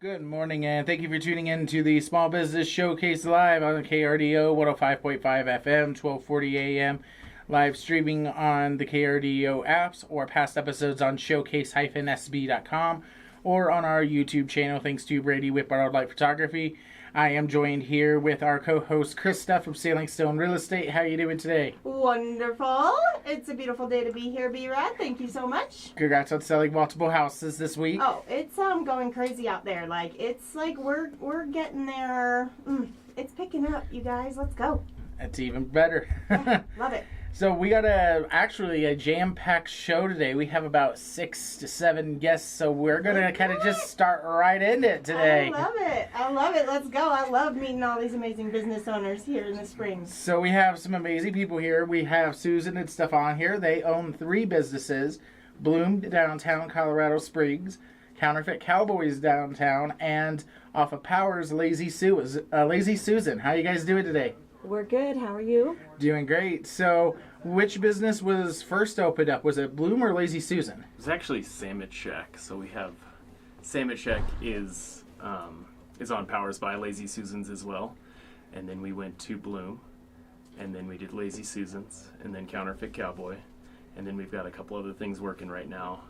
Good morning, and thank you for tuning in to the Small Business Showcase Live on KRDO 105.5 FM, 1240 AM, live streaming on the KRDO apps or past episodes on showcase-sb.com or on our YouTube channel, thanks to Brady with Borrowed Light Photography. I am joined here with our co-host Krista from Sailing Stone Real Estate. How are you doing today? Wonderful. It's a beautiful day to be here, B-Rad. Thank you so much. Congrats on selling multiple houses this week. Oh, it's going crazy out there. It's like we're getting there. It's picking up, you guys. Let's go. That's even better. Yeah, love it. So we got a jam-packed show today. We have about 6 to 7 guests, so we're going to kind of just start right into it today. I love it. Let's go. I love meeting all these amazing business owners here in the Springs. So we have some amazing people here. We have Susan and Stefan here. They own 3 businesses: Bloom downtown Colorado Springs, Counterfeit Cowboys downtown, and off of Powers, Lazy Susan. How you guys doing today? We're good. How are you? Doing great. So, which business was first opened up? Was it Bloom or Lazy Susan? It was actually Sandwich Shack. So we have Sandwich Shack is on Powers by Lazy Susan's as well, and then we went to Bloom, and then we did Lazy Susan's, and then Counterfeit Cowboy, and then we've got a couple other things working right now,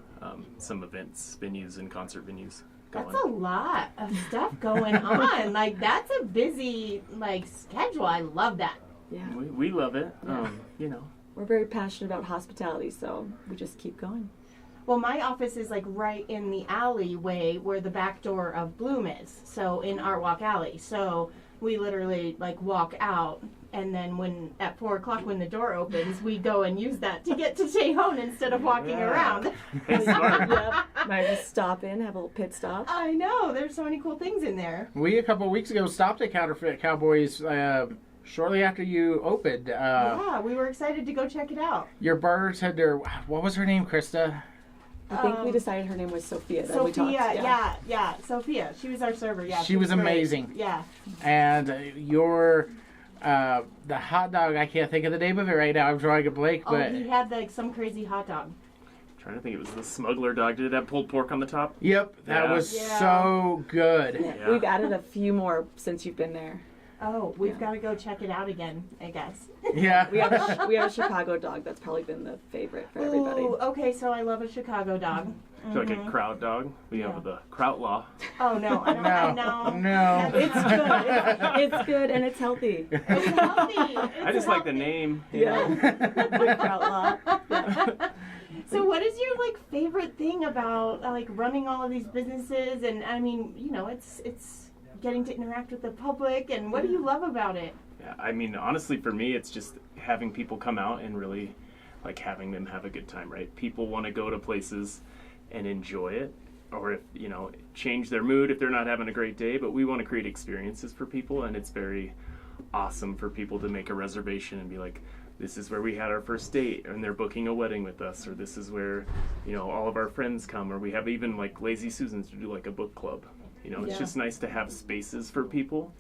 some events, venues, and concert venues. That's a lot of stuff going on. That's a busy, schedule. I love that. Yeah. We love it. Yeah. We're very passionate about hospitality, so we just keep going. Well, my office is right in the alleyway where the back door of Bloom is. So in Art Walk Alley. So we literally walk out, and then at 4 o'clock when the door opens, we go and use that to get to Tejon instead of walking around. Yep. Might just stop in, have a little pit stop. I know. There's so many cool things in there. We, a couple of weeks ago, stopped at Counterfeit Cowboys shortly after you opened. Yeah, we were excited to go check it out. Your bartender, what was her name, Krista? I think we decided her name was Sophia. Sophia, yeah. Sophia. She was our server, yeah. She was amazing. Great. Yeah. And the hot dog, I can't think of the name of it right now. I'm drawing a blank, but... Oh, he had some crazy hot dog. I'm trying to think, it was the smuggler dog. Did it have pulled pork on the top? Yep, that was so good. Yeah. We've added a few more since you've been there. Oh, we've got to go check it out again, I guess. Yeah. we have a Chicago dog. That's probably been the favorite for everybody. Ooh, okay, so I love a Chicago dog. So like a kraut dog. We have the Krautlaw. Oh, no. I don't No. It's good. It's good, and it's healthy. It's healthy. I just like the name. Yeah. Good Krautlaw. Yeah. So what is your favorite thing about running all of these businesses? And I mean, it's getting to interact with the public, and what do you love about it? Yeah, I mean, honestly, for me, it's just having people come out and really having them have a good time, right? People want to go to places and enjoy it, or change their mood if they're not having a great day, but we want to create experiences for people, and it's very awesome for people to make a reservation and be like, this is where we had our first date, and they're booking a wedding with us, or this is where all of our friends come, or we have even Lazy Susan's to do a book club. It's just nice to have spaces for people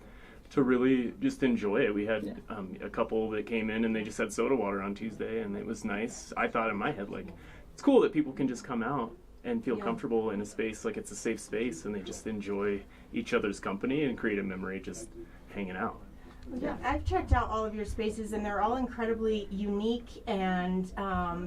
to really just enjoy it. We had a couple that came in and they just had soda water on Tuesday, and it was nice. I thought in my head, it's cool that people can just come out and feel comfortable in a space, it's a safe space, and they just enjoy each other's company and create a memory just hanging out. Yeah, I've checked out all of your spaces, and they're all incredibly unique and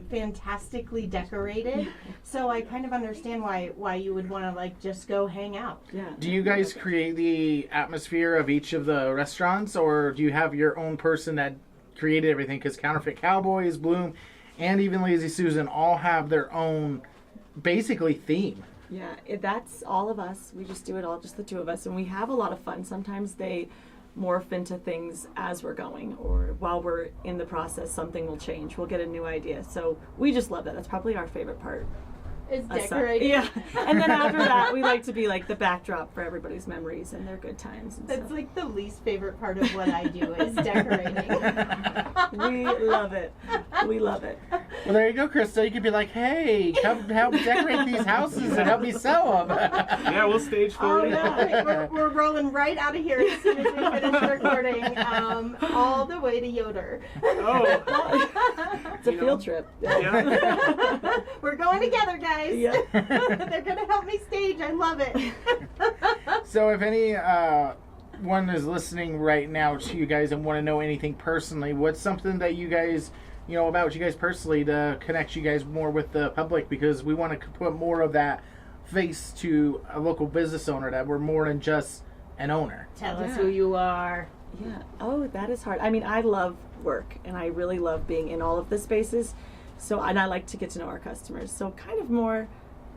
fantastically decorated. So I kind of understand why you would want to just go hang out. Yeah. Do you guys create the atmosphere of each of the restaurants, or do you have your own person that created everything? Because Counterfeit Cowboys, Bloom, and even Lazy Susan all have their own basically theme. Yeah, that's all of us. We just do it all, just the two of us, and we have a lot of fun. Sometimes they morph into things as we're going, or while we're in the process, something will change. We'll get a new idea. So we just love that. That's probably our favorite part. Is decorating. Yeah. And then after that, we like to be the backdrop for everybody's memories and their good times. And that's the least favorite part of what I do is decorating. We love it. We love it. Well, there you go, Krista. You could be like, hey, come help decorate these houses and help me sell them. Yeah, we'll stage for you. No. We're rolling right out of here as soon as we finish recording, all the way to Yoder. Oh. It's a field trip. Yeah. We're going together, guys. Yeah. They're going to help me stage. I love it. So if any one is listening right now to you guys and want to know anything personally, what's something that you guys, about you guys personally to connect you guys more with the public? Because we want to put more of that face to a local business owner, that we're more than just an owner. Tell us who you are. Yeah. Oh, that is hard. I mean, I love work and I really love being in all of the spaces. So, and I like to get to know our customers. So kind of more,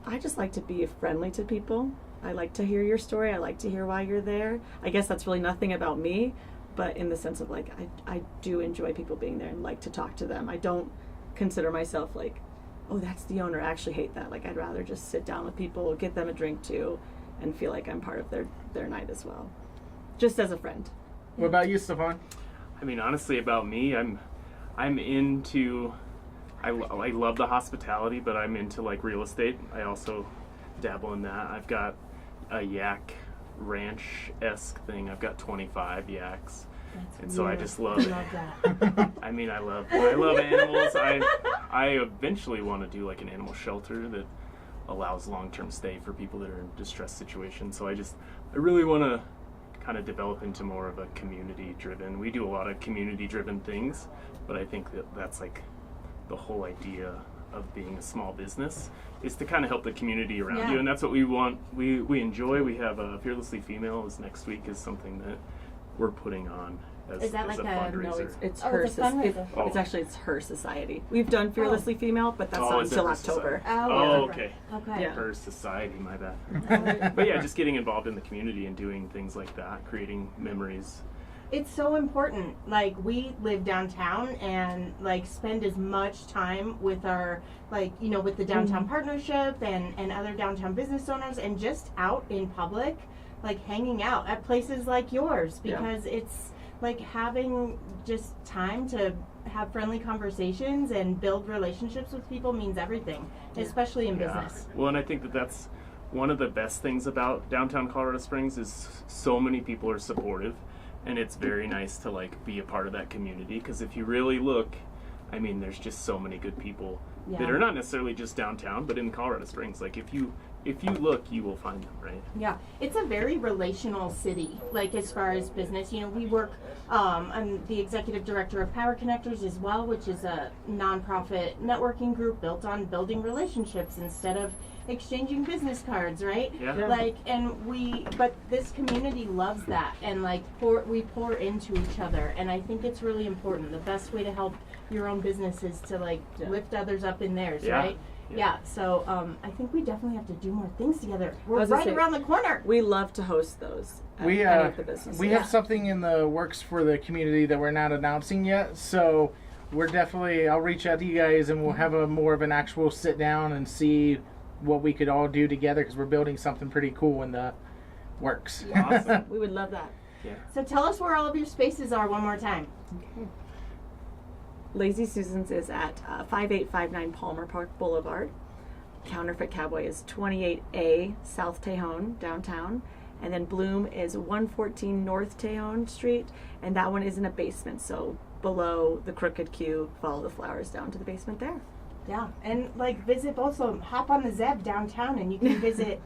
I just like to be friendly to people. I like to hear your story. I like to hear why you're there. I guess that's really nothing about me, but in the sense of like, I do enjoy people being there and like to talk to them. I don't consider myself like, oh, that's the owner. I actually hate that. Like, I'd rather just sit down with people, get them a drink too, and feel like I'm part of their night as well. Just as a friend. What about you, Stefan? I mean, honestly, about me, I'm into. I love the hospitality, but I'm into like real estate. I also dabble in that. I've got a yak ranch-esque thing. I've got 25 yaks. And so I just love that. I mean, I love animals. I eventually want to do like an animal shelter that allows long-term stay for people that are in distressed situations. So I really want to kind of develop into more of a community-driven. We do a lot of community-driven things, but I think that's like the whole idea of being a small business is to kind of help the community around you, and that's what we want. We enjoy. We have Fearlessly Female is next week is something that we're putting on as, Is that as like a a- fundraiser. No, it's Oh, her. it's a fundraiser. It's actually her society. We've done Fearlessly Female, but that's not is it until Her October. Society? Oh, okay. Okay. Yeah. Her society, my bad. But yeah, just getting involved in the community and doing things like that, creating memories. It's so important. Like, we live downtown and like spend as much time with our with the downtown partnership and other downtown business owners and just out in public, like hanging out at places like yours, because it's like having just time to have friendly conversations and build relationships with people means everything, especially in business. Well, and I think that's one of the best things about downtown Colorado Springs is so many people are supportive, and it's very nice to like be a part of that community, because if you really look, I mean, there's just so many good people that are not necessarily just downtown, but in Colorado Springs. Like if you look, you will find them, right? Yeah, it's a very relational city, like as far as business. We work, I'm the executive director of Power Connectors as well, which is a nonprofit networking group built on building relationships instead of exchanging business cards, right? Yeah. But this community loves that, and we pour into each other, and I think it's really important. The best way to help your own business is to lift others up in theirs, right? Yeah, so I think we definitely have to do more things together. We're right around the corner. We love to host those. At We any of the businesses. we have something in the works for the community that we're not announcing yet, so we're definitely, I'll reach out to you guys and we'll have a more of an actual sit down and see what we could all do together, because we're building something pretty cool in the works. Awesome. We would love that. So tell us where all of your spaces are one more time. Okay. Lazy Susan's is at 5859 Palmer Park Boulevard. Counterfeit Cowboy is 28A South Tejon downtown. And then Bloom is 114 North Tejon Street. And that one is in a basement. So below the Crooked Q, follow the flowers down to the basement there. Yeah, and visit both of them. Hop on the Zeb downtown, and you can visit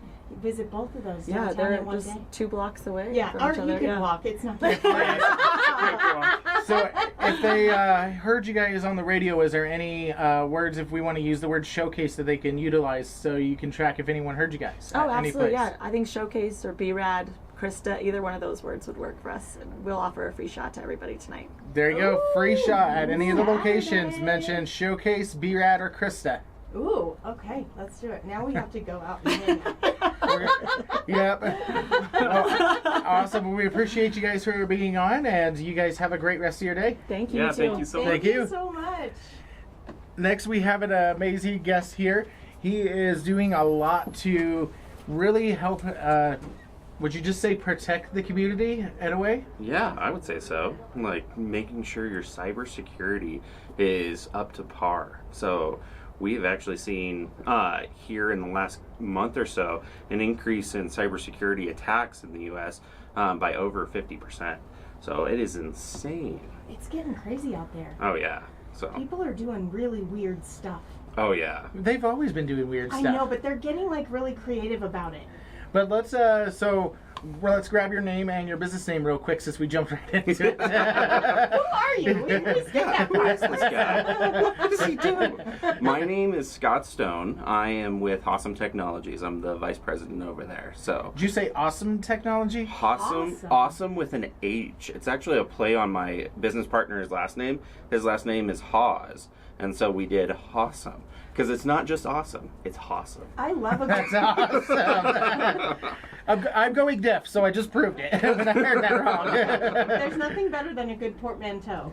both of those Yeah, downtown they're in one just day. 2 blocks away. Yeah, from or each you other. can walk. It's not that far. So if they heard you guys on the radio, is there any words, if we want to use the word showcase, that they can utilize so you can track if anyone heard you guys Oh, at any absolutely. place? Yeah, I think Showcase or B-Rad, Krista, either one of those words would work for us. And we'll offer a free shot to everybody tonight. There you go. Free shot at any of the locations. Saturday. Mention Showcase, B-Rad, or Krista. Ooh, okay, let's do it. Now we have to go out and hang out. Yep. Well, awesome. Well, we appreciate you guys for being on, and you guys have a great rest of your day. Thank you. Yeah, too. thank you so much. Thank you. so much. Next, we have an amazing guest here. He is doing a lot to really help, would you just say protect the community in a way? Yeah, I would say so. Like making sure your cybersecurity is up to par. So we've actually seen here in the last month or so an increase in cybersecurity attacks in the U.S. By over 50%. So it is insane. It's getting crazy out there. Oh yeah. So. People are doing really weird stuff. Oh yeah. They've always been doing weird I stuff. know, but they're getting really creative about it. But let's, so Well, let's grab your name and your business name real quick since we jumped right into it. Who are you? We always get that Who is part. this guy? What is he doing? My name is Scott Stone. I am with Awesome Technologies. I'm the vice president over there. So Did you say awesome technology? awesome with an H. It's actually a play on my business partner's last name. His last name is Hawes, and so we did Hawsome because it's not just awesome; it's Hawsome. I love a good That's awesome. I'm going deaf, so I just proved it. But I heard that wrong. There's nothing better than a good portmanteau.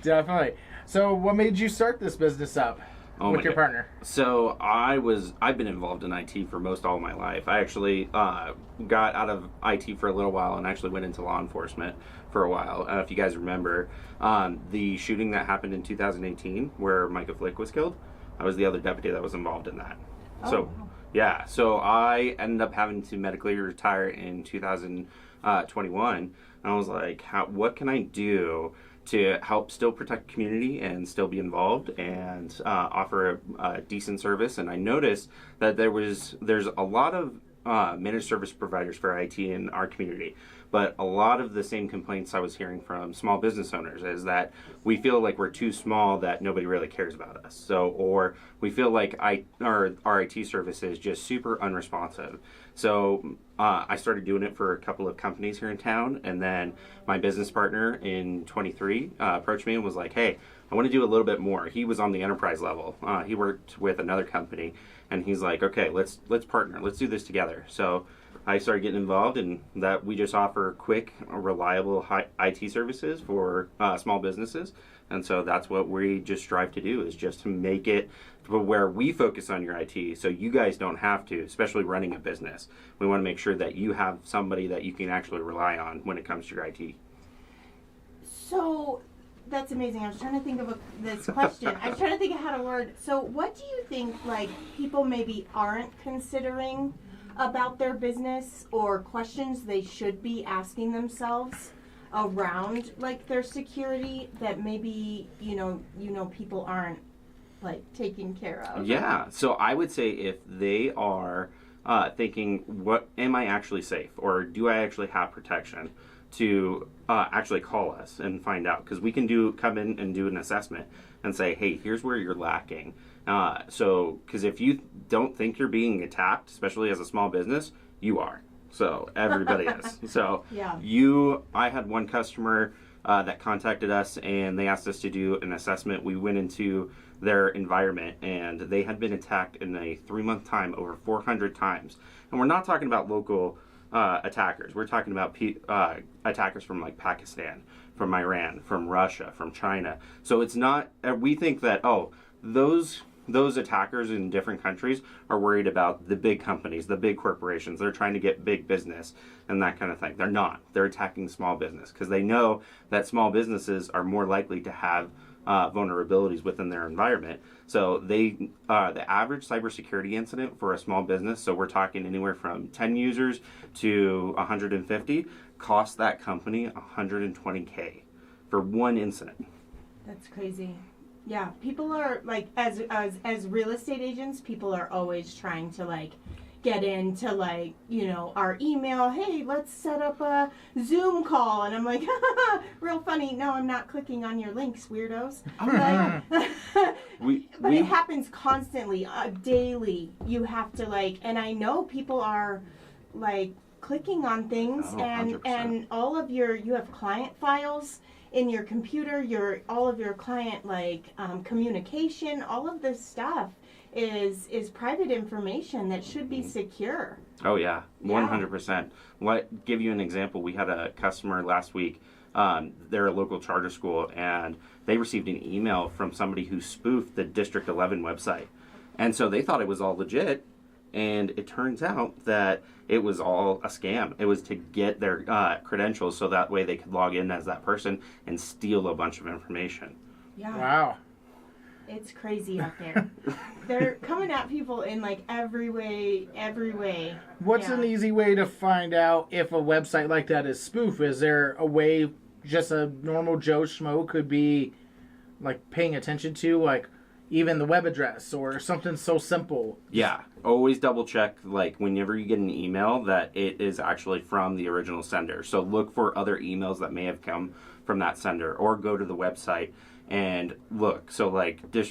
Definitely. So, what made you start this business up with my your God. partner? So I've been involved in IT for most all my life. I actually got out of IT for a little while and actually went into law enforcement for a while. If you guys remember the shooting that happened in 2018 where Micah Flick was killed, I was the other deputy that was involved in that. So wow. yeah, so I ended up having to medically retire in 2021. And I was like, what can I do to help still protect the community and still be involved and offer a decent service? And I noticed that there's a lot of managed service providers for IT in our community, but a lot of the same complaints I was hearing from small business owners is that we feel like we're too small, that nobody really cares about us. So, or we feel like our IT service is just super unresponsive. So I started doing it for a couple of companies here in town, and then my business partner in 23 approached me and was like, hey, I want to do a little bit more. He was on the enterprise level. He worked with another company, and he's like, okay, let's partner. Let's do this together. So I started getting involved, and that we just offer quick, reliable IT services for small businesses. And so that's what we just strive to do, is just to make it to where we focus on your IT so you guys don't have to, especially running a business. We want to make sure that you have somebody that you can actually rely on when it comes to your IT. So that's amazing. I was trying to think of this question. I was trying to think of how to word. So what do you think, like, people maybe aren't considering about their business, or questions they should be asking themselves around, like, their security, that maybe you know people aren't, like, taking care of? Yeah, so I would say if they are thinking, what am I actually safe, or do I actually have protection, to actually call us and find out, because we can come in and do an assessment and say, hey, here's where you're lacking. So because if you don't think you're being attacked, especially as a small business, you are. So everybody is. So Yeah. I had one customer that contacted us, and they asked us to do an assessment. We went into their environment, and they had been attacked in a 3-month time over 400 times. And we're not talking about local attackers. We're talking about attackers from, like, Pakistan, from Iran, from Russia, from China. So it's not, we think that, those attackers in different countries are worried about the big companies, the big corporations. They're trying to get big business and that kind of thing. They're not. They're attacking small business because they know that small businesses are more likely to have vulnerabilities within their environment. So the average cybersecurity incident for a small business, so we're talking anywhere from 10 users to 150, costs that company $120K for one incident. That's crazy. Yeah, people are, like, as real estate agents, people are always trying to, like, get into, like, our email. Hey, let's set up a Zoom call, and I'm like, real funny. No, I'm not clicking on your links, weirdos. But it happens constantly, daily. You have to, like, and I know people are, like, clicking on things, and 100%. all of you have client files in your computer, all of your client, like, communication, all of this stuff is private information that should be secure. Oh yeah, 100%. Give you an example. We had a customer last week. They're a local charter school, and they received an email from somebody who spoofed the District 11 website, and so they thought it was all legit. And it turns out that it was all a scam. It was to get their credentials so that way they could log in as that person and steal a bunch of information. Yeah. Wow. It's crazy out there. They're coming at people in, like, every way. What's Yeah. an easy way to find out if a website like that is spoof? Is there a way just a normal Joe Schmo could be, like, paying attention to? Like, even the web address or something so simple. Yeah, always double check, like, whenever you get an email that it is actually from the original sender. So look for other emails that may have come from that sender, or go to the website and look. So like the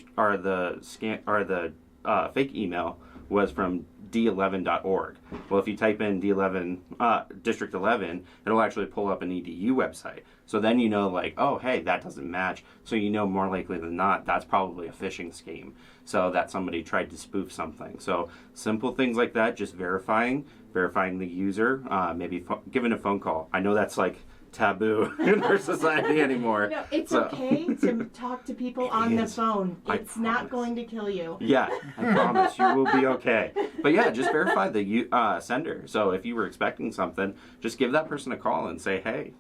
fake email was from d11.org. Well, if you type in D11 District 11, it'll actually pull up an EDU website. So then you know, like, oh, hey, that doesn't match. So you know more likely than not that's probably a phishing scheme. So that somebody tried to spoof something. So simple things like that, just verifying the user, maybe giving a phone call. I know that's like taboo in our society anymore. No, it's So- okay to talk to people on the is. phone. I It's not promise. going to kill you. Yeah, I promise you will be okay. But yeah, just verify the sender. So if you were expecting something, just give that person a call and say, hey,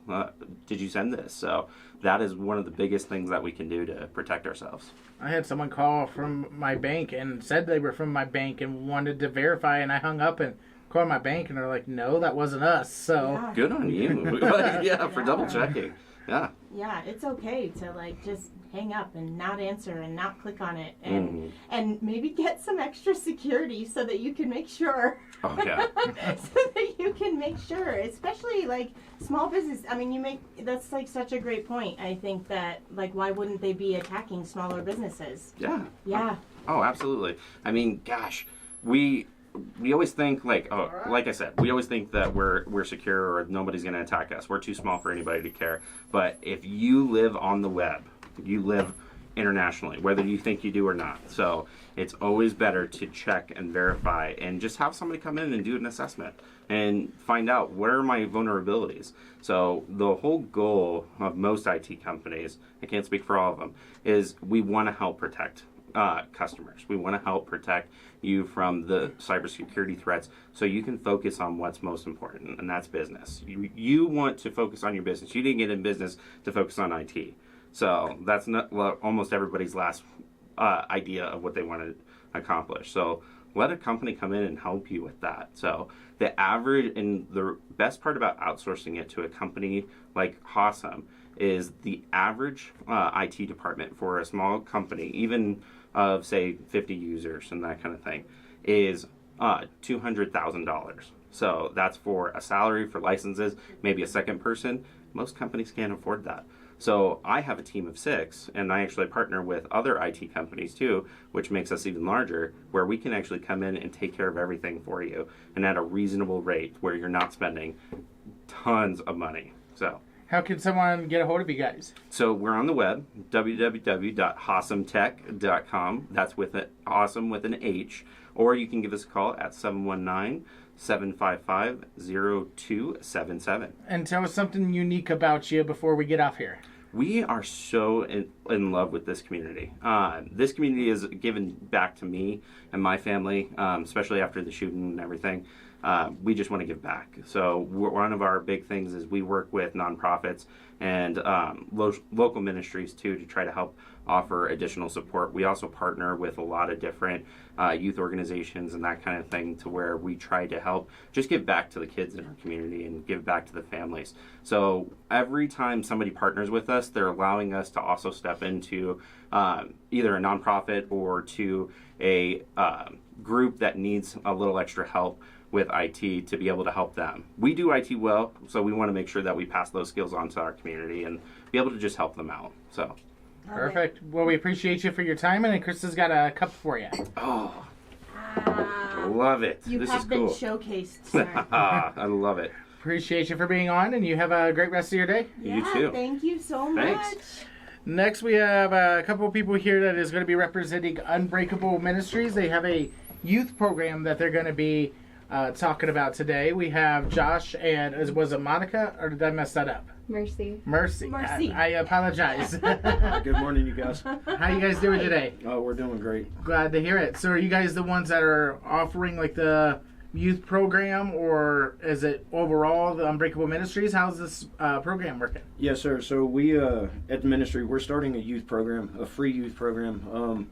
did you send this? So that is one of the biggest things that we can do to protect ourselves. I had someone call from my bank and said they were from my bank and wanted to verify, and I hung up and called my bank, and they're like, no, that wasn't us. So Yeah. Good on you. Like, yeah, for double checking. Yeah. Yeah, it's okay to like just hang up and not answer and not click on it and maybe get some extra security so that you can make sure. Oh, yeah. So that you can make sure, especially like small business. I mean, that's like such a great point. I think that like why wouldn't they be attacking smaller businesses? Yeah. Yeah. Oh, absolutely. I mean, gosh, we always think like I said, we always think that we're secure or nobody's going to attack us. We're too small for anybody to care. But if you live on the web, you live internationally, whether you think you do or not. So it's always better to check and verify and just have somebody come in and do an assessment and find out what are my vulnerabilities. So the whole goal of most IT companies, I can't speak for all of them, is we want to help protect customers. We want to help protect you from the cybersecurity threats so you can focus on what's most important, and that's business. You want to focus on your business. You didn't get in business to focus on IT. So that's not almost everybody's last idea of what they want to accomplish. So let a company come in and help you with that. So the average, and the best part about outsourcing it to a company like Hawesome is the average IT department for a small company, even of say 50 users and that kind of thing, is $200,000. So that's for a salary, for licenses, maybe a second person. Most companies can't afford that. So I have a team of 6, and I actually partner with other IT companies too, which makes us even larger, where we can actually come in and take care of everything for you and at a reasonable rate where you're not spending tons of money. So how can someone get a hold of you guys? So we're on the web, www.hawsometech.com. That's with it, awesome with an H. Or you can give us a call at 719-755-0277. And tell us something unique about you before we get off here. We are so in love with this community. This community has given back to me and my family, especially after the shooting and everything. We just want to give back. So one of our big things is we work with nonprofits and local ministries too to try to help offer additional support. We also partner with a lot of different youth organizations and that kind of thing to where we try to help just give back to the kids in our community and give back to the families. So every time somebody partners with us, they're allowing us to also step into either a nonprofit or to a group that needs a little extra help with IT to be able to help them. We do IT well, so we want to make sure that we pass those skills on to our community and be able to just help them out. So Perfect. Well, we appreciate you for your time, and Chris has got a cup for you. oh, love it. You This have is been cool. showcased, sir. I love it. Appreciate you for being on, and you have a great rest of your day. You Yeah, too. Thank you so much. Thanks. Next, we have a couple of people here that is going to be representing Unbreakable Ministries. They have a youth program that they're going to be talking about today. We have Josh and was it Monica, or did I mess that up? Mercy. Mercy. Mercy. I apologize. Good morning, you guys. How you guys doing today? Oh, we're doing great. Glad to hear it. So are you guys the ones that are offering like the youth program, or is it overall the Unbreakable Ministries? How's this program working? Yes, sir. So we at the ministry, we're starting a youth program, a free youth program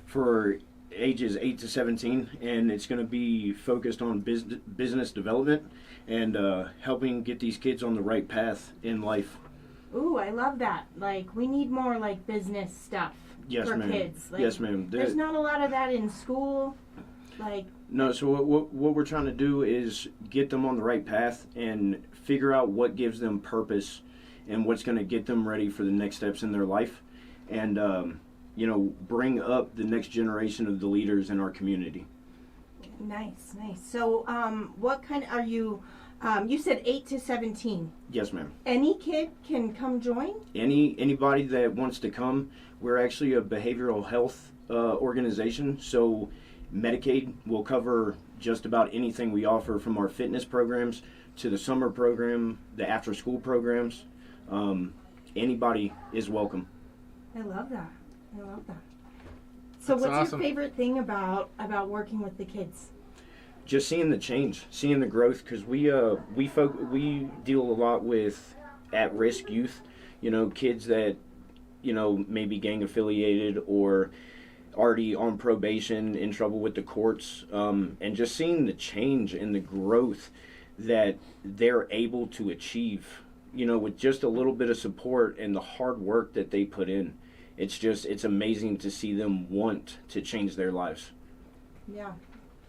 for ages 8 to 17, and it's going to be focused on business development and helping get these kids on the right path in life. Ooh, I love that. Like, we need more like business stuff Yes, for ma'am. kids. Like, Yes, ma'am. There's not a lot of that in school. Like, No, so what we're trying to do is get them on the right path and figure out what gives them purpose and what's going to get them ready for the next steps in their life, and bring up the next generation of the leaders in our community. nice. So, what kind are you? You said 8 to 17. Yes, ma'am. Any kid can come join. Anybody that wants to come. We're actually a behavioral health organization, so Medicaid will cover just about anything we offer, from our fitness programs to the summer program, the after school programs. Anybody is welcome. I love that. So, That's what's awesome. your favorite thing about working with the kids? Just seeing the change, seeing the growth, because we deal a lot with at-risk youth, kids that maybe gang affiliated or already on probation, in trouble with the courts, and just seeing the change and the growth that they're able to achieve, with just a little bit of support and the hard work that they put in. It's amazing to see them want to change their lives.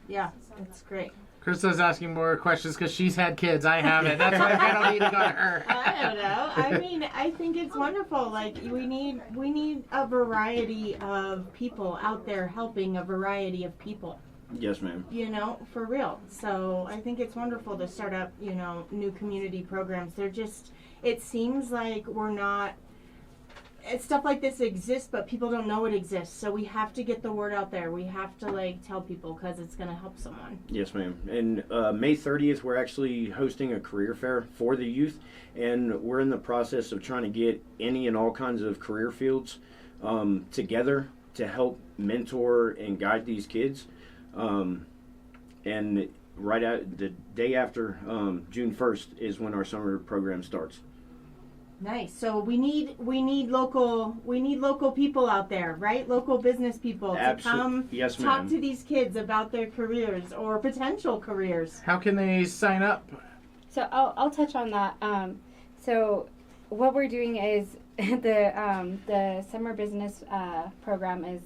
Yeah, that's great. Krista's asking more questions because she's had kids. I haven't. That's why I'm kind of leaning on her. I don't know. I mean, I think it's wonderful. Like, we need a variety of people out there helping a variety of people. Yes, ma'am. For real. So I think it's wonderful to start up, new community programs. It seems like stuff like this exists, but people don't know it exists. So we have to get the word out there. We have to tell people, because it's going to help someone. Yes, ma'am. And May 30th, we're actually hosting a career fair for the youth, and we're in the process of trying to get any and all kinds of career fields together to help mentor and guide these kids. And right out the day after June 1st is when our summer program starts. Nice. So we need local people out there, right? Local business people to come Yes, talk ma'am. to these kids about their careers or potential careers. How can they sign up? So I'll touch on that. So what we're doing is the summer business program is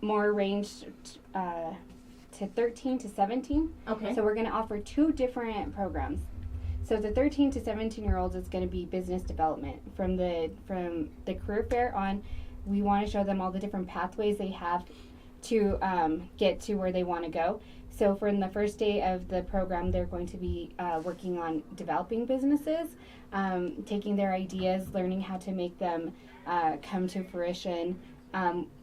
more ranged to 13 to 17. Okay. So we're going to offer two different programs. So the 13 to 17-year-olds is going to be business development. From the career fair on, we want to show them all the different pathways they have to get to where they want to go. So for the first day of the program, they're going to be working on developing businesses, taking their ideas, learning how to make them come to fruition,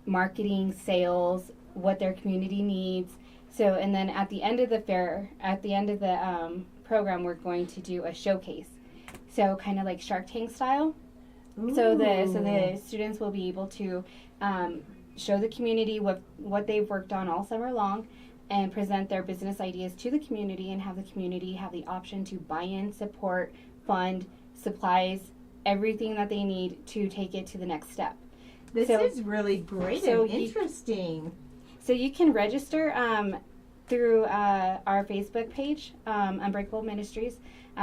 marketing, sales, what their community needs. So, and then at the end of the fair, at the end of the program, we're going to do a showcase. So kind of like Shark Tank style. So the students will be able to show the community what they've worked on all summer long, and present their business ideas to the community, and have the community have the option to buy in, support, fund, supplies, everything that they need to take it to the next step. This So- is really great so and you- interesting. So you can register through our Facebook page, Unbreakable Ministries.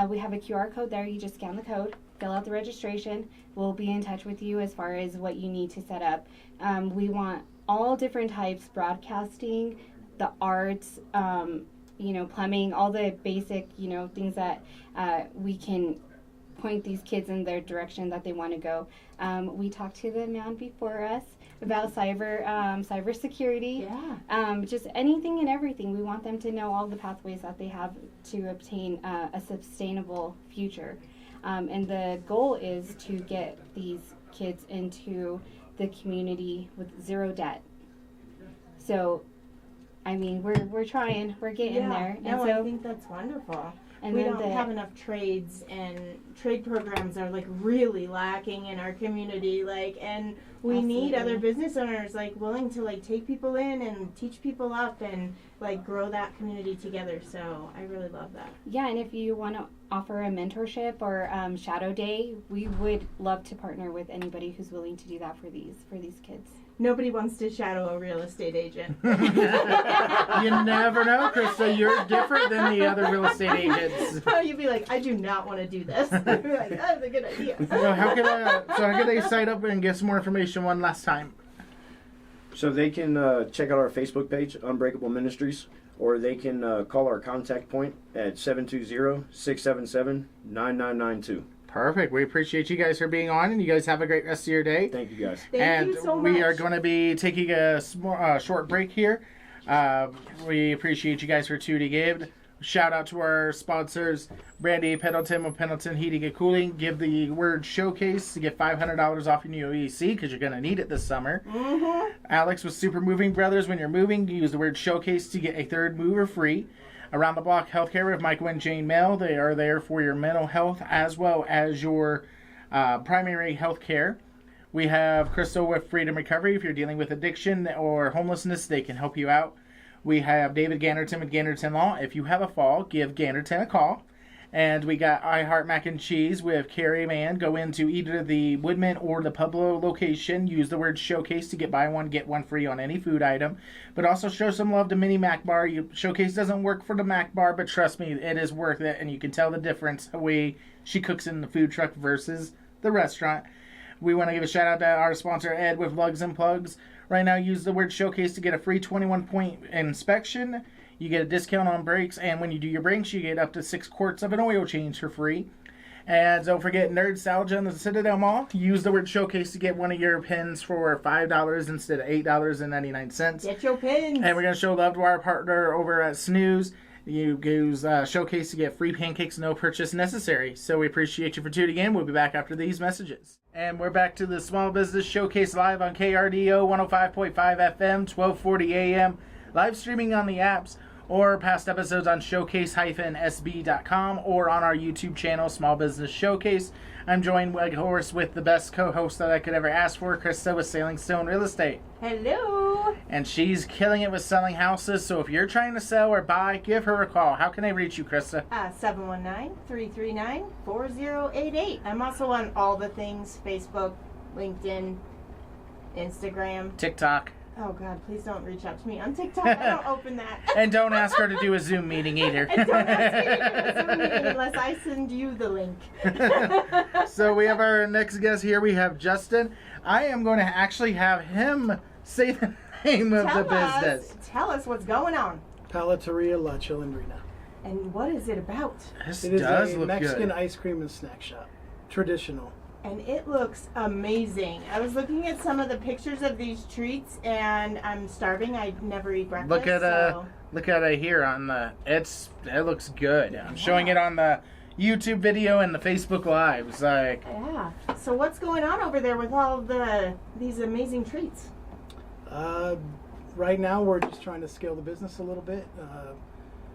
We have a QR code there. You just scan the code, fill out the registration. We'll be in touch with you as far as what you need to set up. We want all different types: broadcasting, the arts, plumbing, all the basic, things that we can point these kids in their direction that they want to go. We talked to the man before us about cyber security. Yeah. Just anything and everything. We want them to know all the pathways that they have to obtain a sustainable future. And the goal is to get these kids into the community with zero debt. So, I mean, we're trying, we're getting there. And No, so, I think that's wonderful. and We then don't have enough trades, and trade programs are really lacking in our community. And we need Absolutely. other business owners willing to take people in and teach people up and grow that community together. So I really love that. Yeah, and if you want to offer a mentorship or shadow day, we would love to partner with anybody who's willing to do that for these kids. Nobody wants to shadow a real estate agent. You never know, Krista. You're different than the other real estate agents. You'd be like, I do not want to do this. I'd be like, that's a good idea. So how can they sign up and get some more information one last time? So they can check out our Facebook page, Unbreakable Ministries, or they can call our contact point at 720-677-9992. Perfect. We appreciate you guys for being on, and you guys have a great rest of your day. Thank you, guys. Thank you so much. We are going to be taking a short break here. We appreciate you guys for tuning in. Shout out to our sponsors, Brandy Pendleton with Pendleton Heating and Cooling. Give the word showcase to get $500 off your new EC because you're going to need it this summer. Mm-hmm. Alex with Super Moving Brothers. When you're moving, use the word showcase to get a third mover free. Around the Block Healthcare with Michael and Jane Mel. They are there for your mental health as well as your primary health care. We have Crystal with Freedom Recovery. If you're dealing with addiction or homelessness, they can help you out. We have David Ganderton with Ganderton Law. If you have a fall, give Ganderton a call. And we got I Heart Mac and Cheese with Carrie Mann. Go into either the Woodman or the Pueblo location. Use the word showcase to get buy one, get one free on any food item. But also show some love to Mini Mac Bar. Showcase doesn't work for the Mac Bar, but trust me, it is worth it. And you can tell the difference the way she cooks in the food truck versus the restaurant. We want to give a shout out to our sponsor, Ed, with Lugs and Plugs. Right now, use the word showcase to get a free 21-point inspection. You get a discount on brakes, and when you do your brakes, you get up to 6 quarts of an oil change for free. And don't forget Nerdstalgia in the Citadel Mall. Use the word showcase to get one of your pins for $5 instead of $8.99. Get your pins. And we're going to show love to our partner over at Snooze. You use showcase to get free pancakes, no purchase necessary. So we appreciate you for tuning in. We'll be back after these messages. And we're back to the Small Business Showcase live on KRDO 105.5 FM, 1240 AM, live streaming on the apps, or past episodes on showcase-sb.com or on our YouTube channel, Small Business Showcase. I'm joined, of course, with the best co-host that I could ever ask for, Krista with Sailing Stone Real Estate. Hello. And she's killing it with selling houses, so if you're trying to sell or buy, give her a call. How can I reach you, Krista? 719-339-4088. I'm also on all the things, Facebook, LinkedIn, Instagram. TikTok. Oh, God, please don't reach out to me on TikTok. I don't open that. And don't ask her to do a Zoom meeting either. And don't ask me to do a Zoom meeting unless I send you the link. So we have our next guest here. We have Justin. I am going to actually have him say the name of the business. Tell us what's going on. Palateria La Chilindrina. And what is it about? This It is does a look Mexican good. ice cream and snack shop. Traditional. And it looks amazing. I was looking at some of the pictures of these treats, and I'm starving. I never eat breakfast. Look at so. look at it here on the. It looks good. I'm showing it on the YouTube video and the Facebook Live. It's like Yeah. So what's going on over there with all these amazing treats? Right now, we're just trying to scale the business a little bit.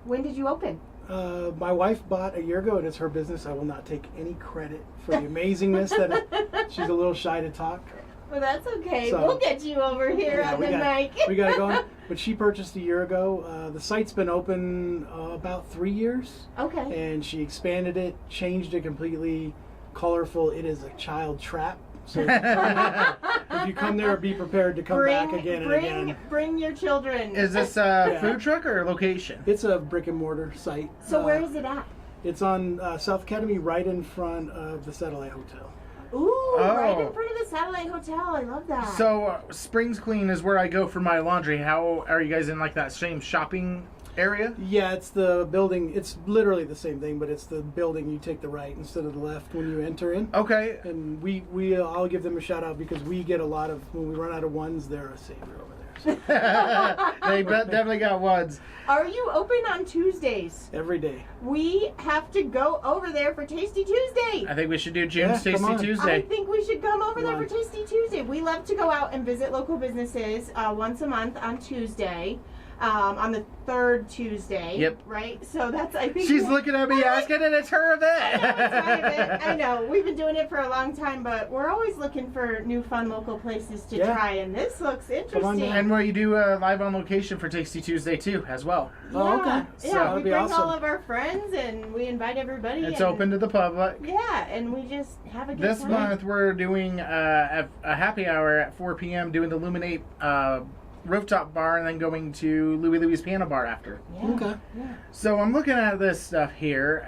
When did you open? My wife bought a year ago, and it's her business. I will not take any credit for the amazingness that she's a little shy to talk. Well, that's okay. So- We'll get you over here on the mic. We got it going. But she purchased a year ago. The site's been open about 3 years. Okay. And she expanded it, changed it completely colorful. It is a child trap. So if you come there, be prepared to come back again and again. Bring your children. is this a food truck or a location? It's a brick and mortar site. So where is it at? It's on South Academy, right in front of the Satellite Hotel. Ooh, right in front of the Satellite Hotel. I love that. So Springs Clean is where I go for my laundry. How are you guys in like that same shopping area? Yeah, it's the building. It's literally the same thing, but it's the building. You take the right instead of the left when you enter in. Okay. And I'll give them a shout out because we get a lot of, when we run out of ones, they're a savior over there. So They definitely got ones. Are you open on Tuesdays? every day. We have to go over there for Tasty Tuesday. I think we should do June's Yeah, come Tasty on. I Tuesday. think we should come over there Come for on. Tasty Tuesday. We love to go out and visit local businesses once a month on Tuesday. On the third Tuesday. Yep. Right? So that's, I think. She's looking at me asking, and it's her event. I know. We've been doing it for a long time, but we're always looking for new fun local places to Yeah. try, and this looks on interesting. down. And where you do live on location for Tasty Tuesday too, as well. Oh, okay. Yeah, So- we That'd be bring all awesome. of our friends and we invite everybody. It's and, open to the public. Yeah, and we just have a good This time. month we're doing a happy hour at 4 p.m. doing the Luminate rooftop bar and then going to Louis Piano Bar after. Yeah. Okay. So I'm looking at this stuff here.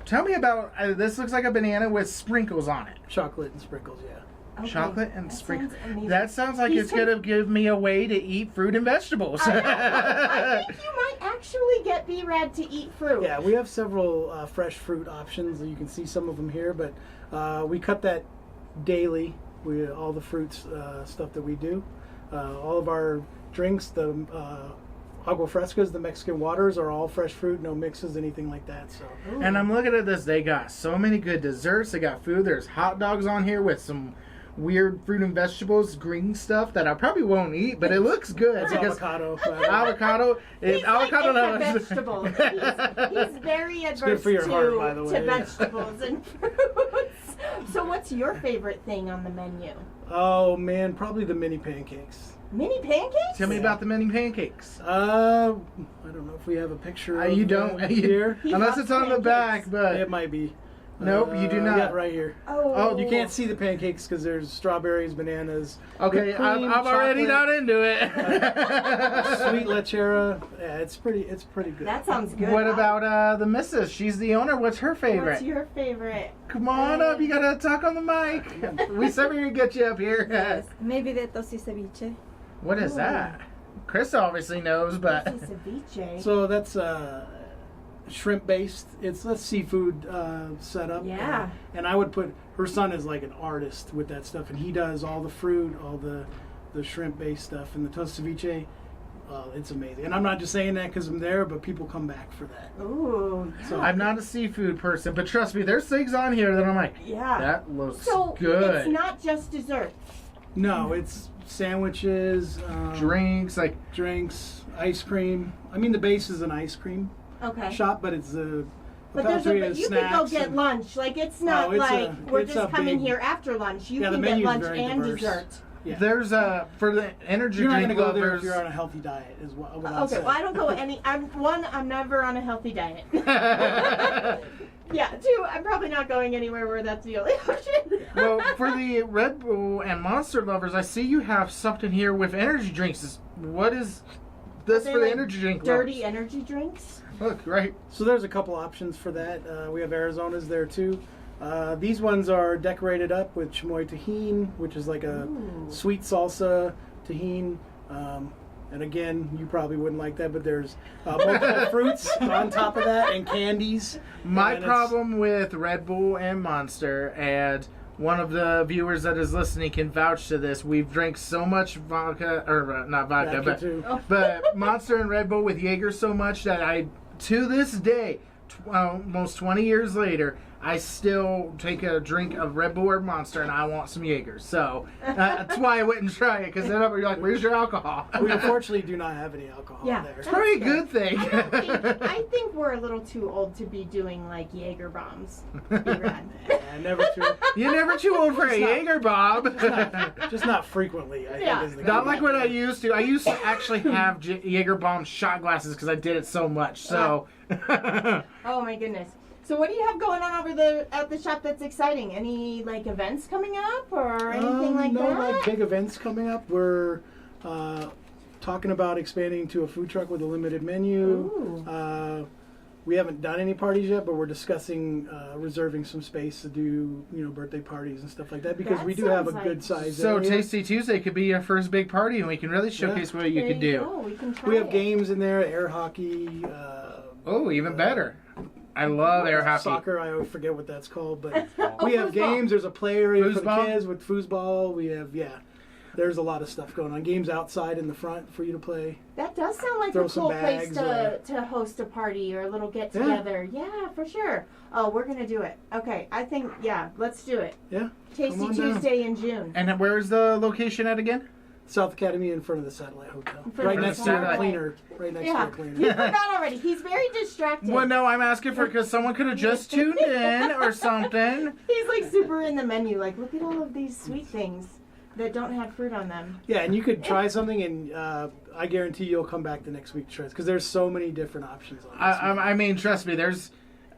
Tell me about this. Looks like a banana with sprinkles on it. Chocolate and sprinkles, yeah. Okay, chocolate and that sprinkles. sounds amazing. That sounds like He it's said- gonna give me a way to eat fruit and vegetables. I think you might actually get B-Rad to eat fruit. Yeah, we have several fresh fruit options. You can see some of them here, but we cut that daily. All the fruits stuff that we do, all of our drinks, the agua frescas, the Mexican waters, are all fresh fruit, no mixes, anything like that. So And I'm looking at this. They got so many good desserts. They got food. There's hot dogs on here with some weird fruit and vegetables, green stuff that I probably won't eat, but it looks good it's because avocado. avocado. He's Avocado like into knows. vegetables. He's very adverse good for your heart, by the to way. vegetables and fruits. So what's your favorite thing on the menu? Oh man, probably the mini pancakes. Mini pancakes? Tell me about the mini pancakes. I don't know if we have a picture. Of You don't here. He unless loves it's on the back, pancakes. but It might be. Nope, you do not. Yeah, right here. Oh, You can't see the pancakes because there's strawberries, bananas. okay, whipped I'm cream, already chocolate, not into it. Sweet lechera. Yeah, it's pretty good. That sounds good. What about the missus? She's the owner. What's her favorite? What's your favorite? Come on up. You gotta talk on the mic. We said we would get you up here. Maybe the tosi ceviche. What is that? Chris obviously knows, but Tosi ceviche. So that's shrimp based. That's seafood setup. Yeah. And I would put her son is like an artist with that stuff, and he does all the fruit, all the shrimp based stuff, and the toast ceviche. It's amazing. And I'm not just saying that because I'm there, but people come back for that. Ooh. So I'm not a seafood person. But trust me, there's things on here that I'm like, Yeah. that looks So good. it's not just dessert. no, it's sandwiches, Drinks, like drinks, ice cream. I mean, the base is an ice cream Okay. shop, but it's a But there's factory of you could go snacks get and- lunch. Like it's not it's like we're it's just a coming big- here after lunch. You Yeah, the can get menu's lunch very and diverse. dessert. Yeah. there's for the energy You're not drink going to go there lovers. if you're on a healthy diet, is what I would Okay, say. well I don't go any. I'm never on a healthy diet. Yeah. Two, I'm probably not going anywhere where that's the only option. Well, for the Red Bull and Monster lovers, I see you have something here with energy drinks. What is this Are they for the like energy drink Dirty lovers? energy drinks. Look, right. So there's a couple options for that. We have Arizona's there too. These ones are decorated up with chamoy tajin, which is like a Ooh. sweet salsa tajin. And again, you probably wouldn't like that, but there's multiple fruits on top of that and candies. My And it's- problem with Red Bull and Monster, and one of the viewers that is listening can vouch to this. We've drank so much vodka, or not vodka, Vodka, but too. but Monster and Red Bull with Jaeger so much that I, to this day, almost 20 years later, I still take a drink of Red Bull or Monster and I want some Jaeger. So that's why I wouldn't try it, because then you're like, where's your alcohol? We unfortunately do not have any alcohol Yeah. there. It's probably a good thing. I think we're a little too old to be doing like Jaeger bombs. Be rad. Yeah, never too. You're never too old for a Jaeger, Bob. Just not frequently. I Yeah. think is the Not key. like what I used to. I used to actually have Jaeger bomb shot glasses because I did it so much. So, Oh my goodness. So what do you have going on over there at the shop that's exciting? Any like events coming up or anything like no, that? like big events coming up. We're talking about expanding to a food truck with a limited menu. Ooh. We haven't done any parties yet, but we're discussing reserving some space to do, birthday parties and stuff like that because That we do have a sounds good like- size so area. Tasty Tuesday could be your first big party, and we can really showcase what you There can do. go. We can try We have it. games in there, air hockey. Oh, even better. I love air hockey. Soccer, I always forget what that's called, but Oh, we have foosball. games. There's a play area for the Foosball? kids with foosball. We have, there's a lot of stuff going on. Games outside in the front for you to play. That does sound like Throw a some cool place bags to host a party or a little get together. Yeah, for sure. Oh, we're gonna do it. Okay, I think let's do it. Yeah. Tasty Come on down. Tuesday in June. And where's the location at again? South Academy in front of the Satellite Hotel. front Right of the next to the Satellite. cleaner. Right next to Yeah, the cleaner. he forgot already. He's very distracted. Well, no, I'm asking for because someone could have just tuned in or something. He's like super in the menu. Like, look at all of these sweet things that don't have fruit on them. Yeah, and you could try something, and I guarantee you'll come back the next week to try it because there's so many different options on this. I mean, trust me,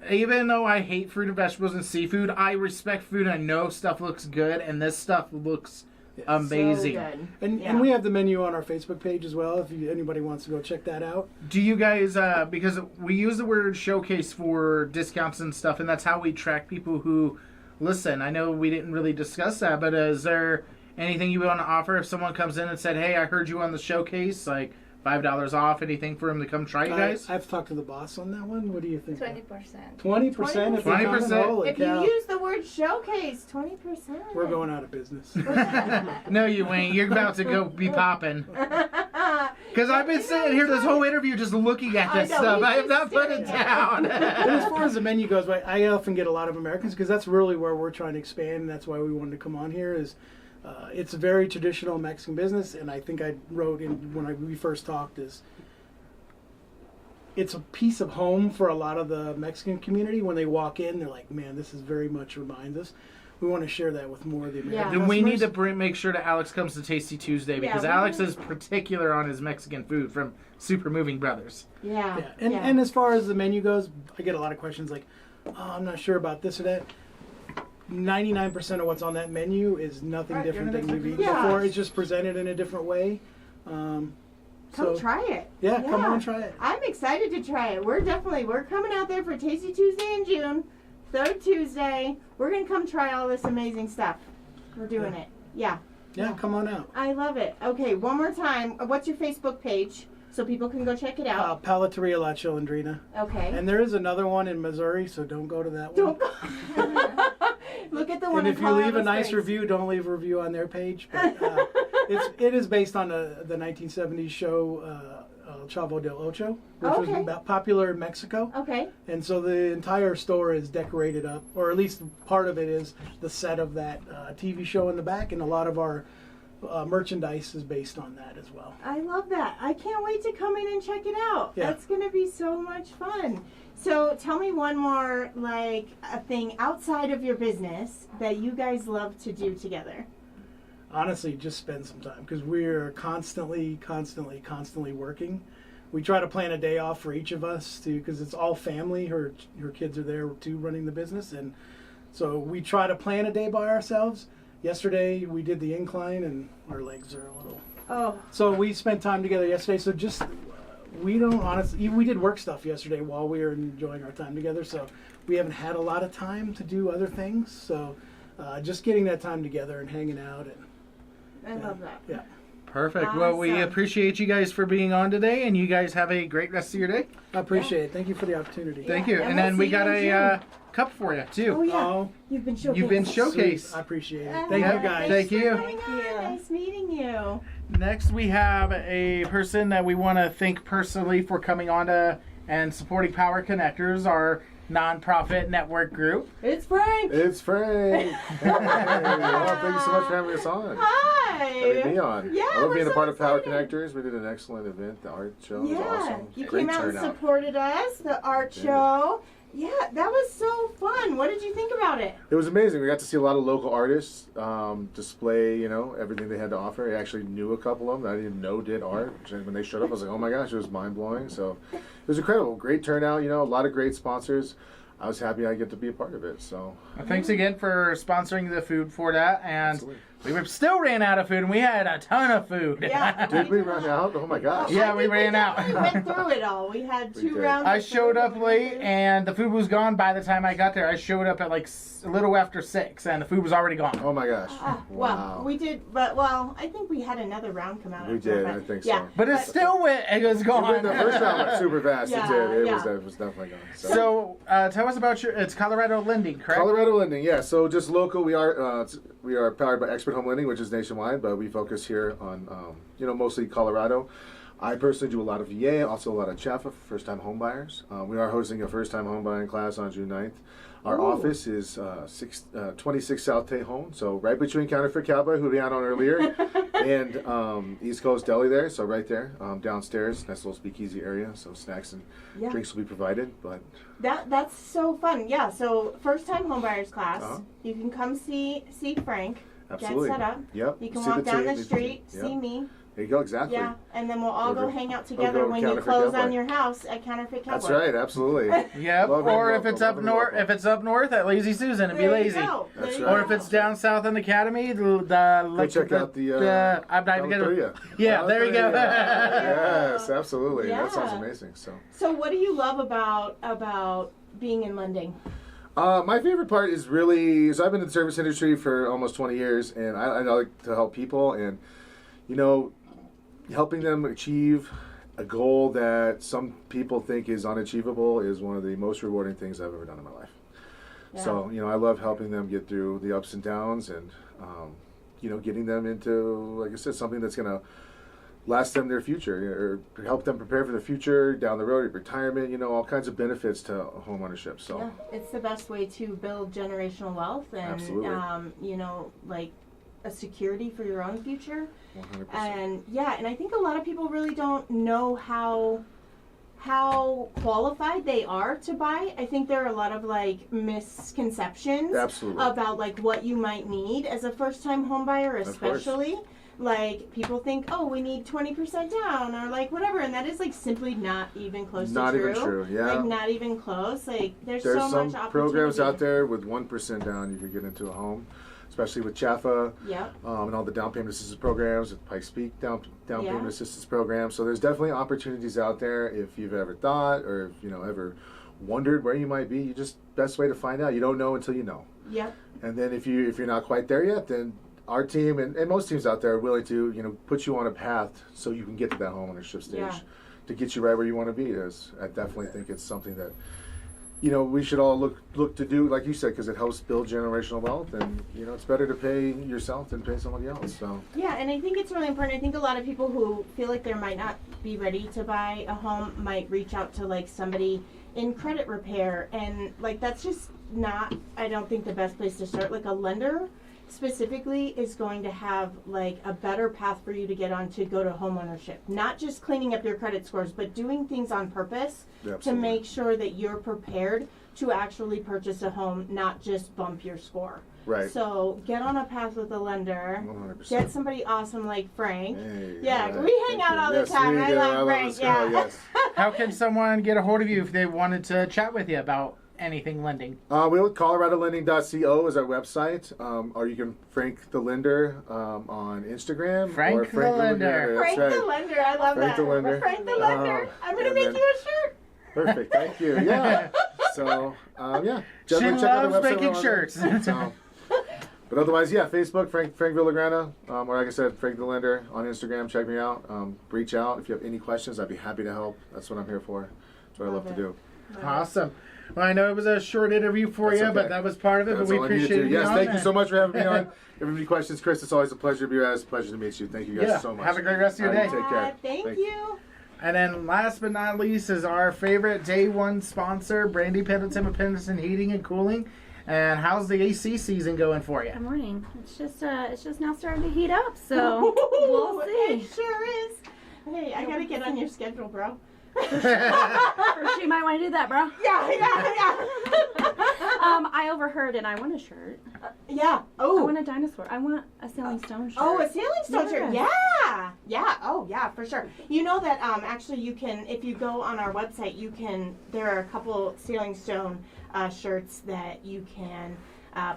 even though I hate fruit and vegetables and seafood, I respect food. I know stuff looks good, and this stuff looks amazing. So good. And Yeah. and we have the menu on our Facebook page as well. If anybody wants to go check that out. Do you guys, because we use the word showcase for discounts and stuff, and that's how we track people who listen, I know we didn't really discuss that, but is there anything you want to offer if someone comes in and said, hey, I heard you on the showcase, like $5 off, anything for them to come try you guys? I've talked to the boss on that one. What do you think? 20%. 20% if they come in? 20%. Holy If cow. you use the word showcase, 20%. We're going out of business. No, you ain't. You're about to go be popping. Because I've been sitting here this whole interview just looking at I this know, stuff. he's I have not just put it staring down. And as far as the menu goes, I often get a lot of Americans because that's really where we're trying to expand, and that's why we wanted to come on here. Is it's a very traditional Mexican business, and I think I wrote in when we first talked is it's a piece of home for a lot of the Mexican community. When they walk in, they're like, "Man, this is very much reminds us." We want to share that with more of the American Then we need to customers. make sure that Alex comes to Tasty Tuesday because we Alex need- is particular on his Mexican food from Super Moving Brothers. Yeah. Yeah. And as far as the menu goes, I get a lot of questions like, "Oh, I'm not sure about this or that." 99% of what's on that menu is nothing different than we've eaten Yeah. before. It's just presented in a different way. Come So, try it. yeah, come on, try it. I'm excited to try it. We're coming out there for Tasty Tuesday in June, third Tuesday. We're gonna come try all this amazing stuff. We're doing it. Yeah, Yeah, come on out. I love it. Okay, one more time. What's your Facebook page so people can go check it out? Palateria La Chilindrina. Okay. And there is another one in Missouri, so don't go to that one. Don't go. Look at the one. And in if you leave a Colorado nice Springs. review, don't leave a review on their page. But it is based on the 1970s show El Chavo del Ocho, which Okay. was about popular in Mexico. Okay. And so the entire store is decorated up, or at least part of it is the set of that TV show in the back, and a lot of our merchandise is based on that as well. I love that. I can't wait to come in and check it out. Yeah. That's going to be so much fun. So tell me one more, like, a thing outside of your business that you guys love to do together. Honestly, just spend some time because we're constantly working. We try to plan a day off for each of us too, because it's all family. Her kids are there too, running the business, and so we try to plan a day by ourselves. Yesterday we did the incline, and our legs are a little. Oh, So we spent time together yesterday. So just we don't honestly. We did work stuff yesterday while we were enjoying our time together. So we haven't had a lot of time to do other things. So just getting that time together and hanging out and. I love that. Yeah. Perfect. Well, we Awesome. appreciate you guys for being on today, and you guys have a great rest of your day. I appreciate it. Thank you for the opportunity. Thank you. and And we'll then see we you got in a cup for you, Oh too. yeah, Oh, you've been showcased. You've been sweet. showcased. I appreciate it. Ah, Thank Yeah, you guys. thank you. Coming on. Nice meeting you. Next, we have a person that we want to thank personally for coming on to and supporting Power Connectors, our nonprofit network group. It's Frank. It's Frank. Hey, well, thank you so much for having us on. Hi. Having me on. Yeah, I love we're being a so part of Power excited. Connectors. We did an excellent event. The art show was Yeah, awesome. you Great came out and turnout. supported us, the art Did. show. Yeah, that was so fun. What did you think about it? It was amazing. We got to see a lot of local artists display, everything they had to offer. I actually knew a couple of them that I didn't know did art. And when they showed up, I was like, oh my gosh, it was mind blowing. So it was incredible. Great turnout. A lot of great sponsors. I was happy I get to be a part of it. So Thanks again for sponsoring the food for that. And Absolutely. we still ran out of food, and we had a ton of food. Yeah. Did we run out? Oh my gosh. Yeah, I we think ran out. We went through it all. We had We 2 did. rounds. I of showed food. up late, and the food was gone by the time I got there. I showed up at like a little after 6, and the food was already gone. Oh my gosh. Ah, Wow. Well, we did, but I think we had another round come out. We after, did, but- I think yeah. so. But it still went. It was gone. The first round went super fast. Yeah, It did. yeah. It was definitely gone. So tell us about it's Colorado Lending, correct? Colorado Lending, yeah. So just local. We are powered by Expert Home Lending, which is nationwide, but we focus here on mostly Colorado. I personally do a lot of VA, also a lot of CHAFA for first-time home buyers. We are hosting a first-time home buying class on June 9th. Our Ooh. office is 26 South Tejon, so right between Counterfeit Cowboy, who we had on earlier, and East Coast Deli there, so right there, downstairs. Nice little speakeasy area, so snacks and Yeah. drinks will be provided. But That's so fun. Yeah. So first time homebuyers class. Uh-huh. You can come see Frank. absolutely. Get set up. Yep. You can See walk down team, the meet street, team. see Yep. me. There you go, exactly. Yeah, and then we'll all go Over- hang out go together when you Counterfeit close Cowboy. on your house at Counterfeit Cowboy. That's right, absolutely. Yep. Love it, Or if welcome, it's up love it, north, welcome. if it's up north at Lazy Susan, and be There you lazy. go. That's There you right. Or if go. it's down south in the Academy, Go check out the. I'm not even gonna. Cafeteria. Yeah, there you go. Yes, absolutely. That sounds Yeah. amazing. So, So what do you love about being in lending? My favorite part is really, so I've been in the service industry for almost 20 years, and I like to help people, and, you know, helping them achieve a goal that some people think is unachievable is one of the most rewarding things I've ever done in my life. Yeah. So, you know, I love helping them get through the ups and downs and, you know, getting them into, like I said, something that's going to last them their future or help them prepare for the future down the road, retirement, you know, all kinds of benefits to home ownership. So Yeah, it's the best way to build generational wealth and, Absolutely. you know, like a security for your own future. 100%. And yeah, and I think a lot of people really don't know how qualified they are to buy. I think there are a lot of like misconceptions Absolutely. about like what you might need as a first-time home buyer, course. especially. Like people think, oh, we need 20% down or like whatever, and that is like simply not even close Not to true. even true, yeah. Like not even close. Like there's There's so some much opportunity. programs out there with 1% down you could get into a home, especially with CHAFA. Yep. And all the down payment assistance programs, with Pikes Peak down Yeah. payment assistance program. So there's definitely opportunities out there if you've ever thought or if, you know, ever wondered where you might be. You just best way to find out. You don't know until you know. Yep. And then if you're not quite there yet, then our team and most teams out there are willing to, you know, put you on a path so you can get to that homeownership stage Yeah. to get you right where you want to be. I definitely think it's something that, you know, we should all look to do, like you said, because it helps build generational wealth, and you know, it's better to pay yourself than pay somebody else. So Yeah, and I think it's really important. I think a lot of people who feel like they might not be ready to buy a home might reach out to like somebody in credit repair, and like that's just not, I don't think, the best place to start. Like a lender specifically is going to have like a better path for you to get on to go to homeownership. Not just cleaning up your credit scores, but doing things on purpose to Absolutely. make sure that you're prepared to actually purchase a home, not just bump your score. right. So get on a path with a lender. 100%. Get somebody awesome like Frank. Hey, Yeah, all right. we hang Thank out you. all the Yes, time. we I do. love love Frank. this guy, Yeah. yes. How can someone get a hold of you if they wanted to chat with you about anything lending? We have ColoradoLending.co is our website, or you can Frank the Lender on Instagram. Frank or the Lender. That's Frank right. the lender. I love Frank that. the Lender. Frank the lender. I'm gonna and make then- you a shirt. Perfect. Thank you. Yeah. So, yeah. She Definitely check out the loves website making on shirts. So, but otherwise, yeah, Facebook, Frank Villagrana, or like I said, Frank the Lender on Instagram. Check me out. Reach out if you have any questions. I'd be happy to help. That's what I'm here for. That's what I love to Love do. Awesome. Well, I know it was a short interview for That's you, okay. but that was part of it. That's but we all I needed appreciate to. you. Yes, on thank you there. so much for having me on. If you have any questions, Chris, it's always a pleasure to be here. It's a pleasure to meet you. Thank you guys Yeah, so much. have a great rest of your All right, day. Take care. Thank you. And then last but not least is our favorite day one sponsor, Brandy Pendleton of Pendleton Heating and Cooling. And how's the AC season going for you? Good morning. It's just now starting to heat up, so we'll It see. sure is. Hey, I gotta get on your schedule, bro. First, you might want to do that, bro. Yeah. I overheard, and I want a shirt. Yeah. I Oh. want a dinosaur. I want a sailing stone shirt. Oh, a sailing stone shirt. Yes. Yeah. Yeah. Oh, yeah, for sure. You know that actually you can, if you go on our website, you can, there are a couple sailing stone shirts that you can